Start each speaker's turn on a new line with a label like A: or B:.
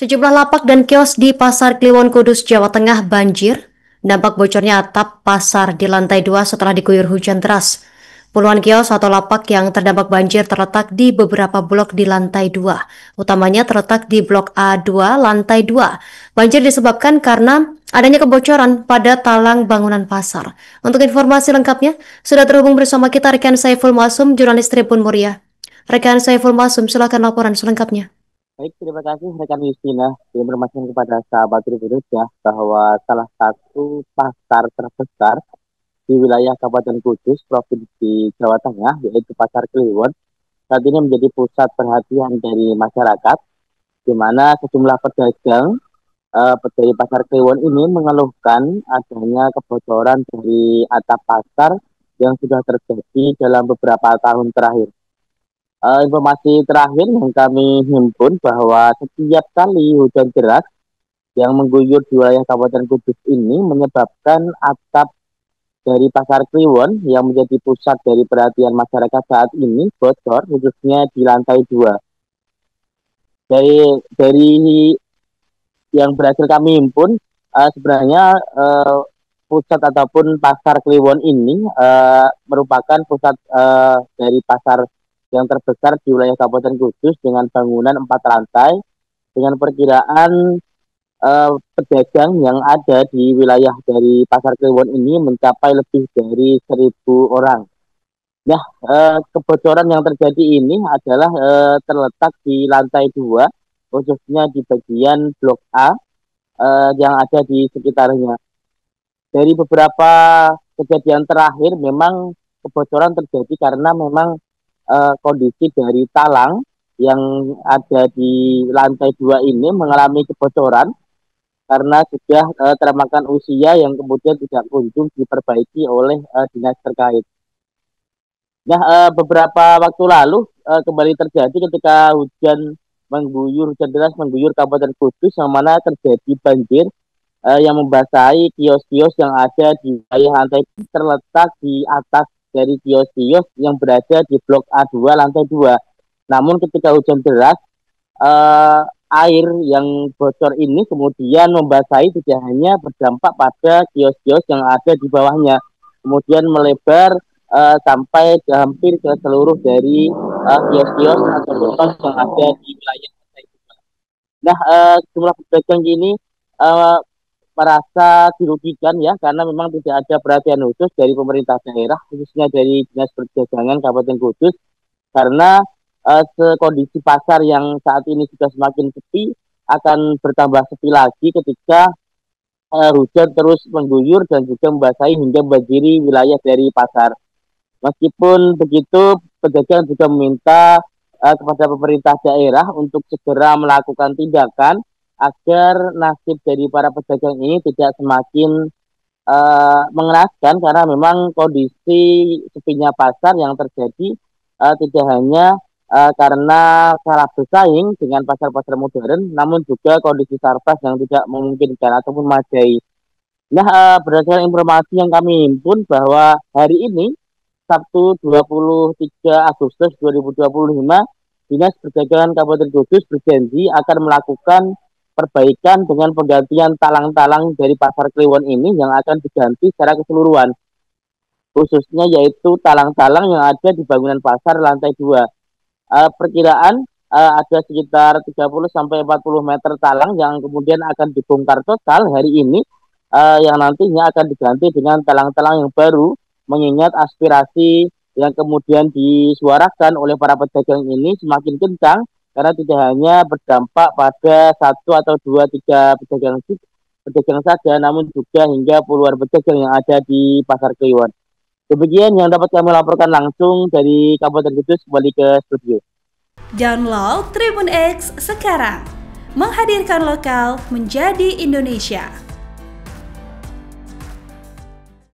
A: Sejumlah lapak dan kios di Pasar Kliwon Kudus, Jawa Tengah banjir. Dampak bocornya atap pasar di lantai 2 setelah diguyur hujan deras. Puluhan kios atau lapak yang terdampak banjir terletak di beberapa blok di lantai 2, utamanya terletak di blok A2 lantai 2. Banjir disebabkan karena adanya kebocoran pada talang bangunan pasar. Untuk informasi lengkapnya, sudah terhubung bersama kita rekan Saiful Masum, jurnalis Tribun Muria. Rekan Saiful Masum, silakan laporan selengkapnya.
B: Baik, terima kasih rekan Justina. Informasikan kepada sahabat Tribunnews ya bahwa salah satu pasar terbesar di wilayah Kabupaten Kudus, Provinsi Jawa Tengah, yaitu Pasar Kliwon, saat ini menjadi pusat perhatian dari masyarakat, di mana sejumlah pedagang dari Pasar Kliwon ini mengeluhkan adanya kebocoran dari atap pasar yang sudah terjadi dalam beberapa tahun terakhir. Informasi terakhir yang kami himpun bahwa setiap kali hujan deras yang mengguyur di wilayah Kabupaten Kudus ini menyebabkan atap dari Pasar Kliwon yang menjadi pusat dari perhatian masyarakat saat ini bocor, khususnya di lantai 2. Dari yang berhasil kami himpun, sebenarnya pusat ataupun Pasar Kliwon ini merupakan pusat dari pasar yang terbesar di wilayah Kabupaten Kudus dengan bangunan 4 lantai dengan perkiraan pedagang yang ada di wilayah dari Pasar Kliwon ini mencapai lebih dari 1.000 orang. Nah, kebocoran yang terjadi ini adalah terletak di lantai 2, khususnya di bagian blok A yang ada di sekitarnya. Dari beberapa kejadian terakhir memang kebocoran terjadi karena memang kondisi dari talang yang ada di lantai 2 ini mengalami kebocoran karena sudah termakan usia yang kemudian tidak kunjung diperbaiki oleh dinas terkait. Nah, beberapa waktu lalu kembali terjadi ketika hujan deras mengguyur Kabupaten Kudus, yang mana terjadi banjir yang membasahi kios-kios yang ada di wilayah lantai terletak di atas dari kios-kios yang berada di blok A2 lantai 2. Namun ketika hujan deras, air yang bocor ini kemudian membasahi tidak hanya berdampak pada kios-kios yang ada di bawahnya, kemudian melebar sampai hampir ke seluruh dari kios-kios atau kios yang ada di wilayah lantai 2. Nah, jumlah pedagang ini merasa dirugikan ya, karena memang tidak ada perhatian khusus dari pemerintah daerah, khususnya dari Dinas Perdagangan Kabupaten Kudus, karena kondisi pasar yang saat ini sudah semakin sepi akan bertambah sepi lagi ketika hujan terus mengguyur dan juga membasahi hingga membanjiri wilayah dari pasar. Meskipun begitu, pedagang juga meminta kepada pemerintah daerah untuk segera melakukan tindakan agar nasib dari para pedagang ini tidak semakin mengenaskan, karena memang kondisi sepinya pasar yang terjadi tidak hanya karena salah bersaing dengan pasar-pasar modern, namun juga kondisi sarpas yang tidak memungkinkan ataupun memadai. Nah, berdasarkan informasi yang kami himpun bahwa hari ini Sabtu 23 Agustus 2025, Dinas Perdagangan Kabupaten Kudus berjanji akan melakukan perbaikan dengan penggantian talang-talang dari Pasar Kliwon ini yang akan diganti secara keseluruhan, khususnya yaitu talang-talang yang ada di bangunan pasar lantai 2. Perkiraan ada sekitar 30-40 meter talang yang kemudian akan dibongkar total hari ini, yang nantinya akan diganti dengan talang-talang yang baru, mengingat aspirasi yang kemudian disuarakan oleh para pedagang ini semakin kencang, karena tidak hanya berdampak pada 1 atau 2-3 pedagang saja, namun juga hingga puluhan pedagang yang ada di Pasar Kliwon. Demikian yang dapat kami laporkan langsung dari Kabupaten Kudus. Kembali ke studio.
C: Download Tribun X sekarang, menghadirkan lokal menjadi Indonesia.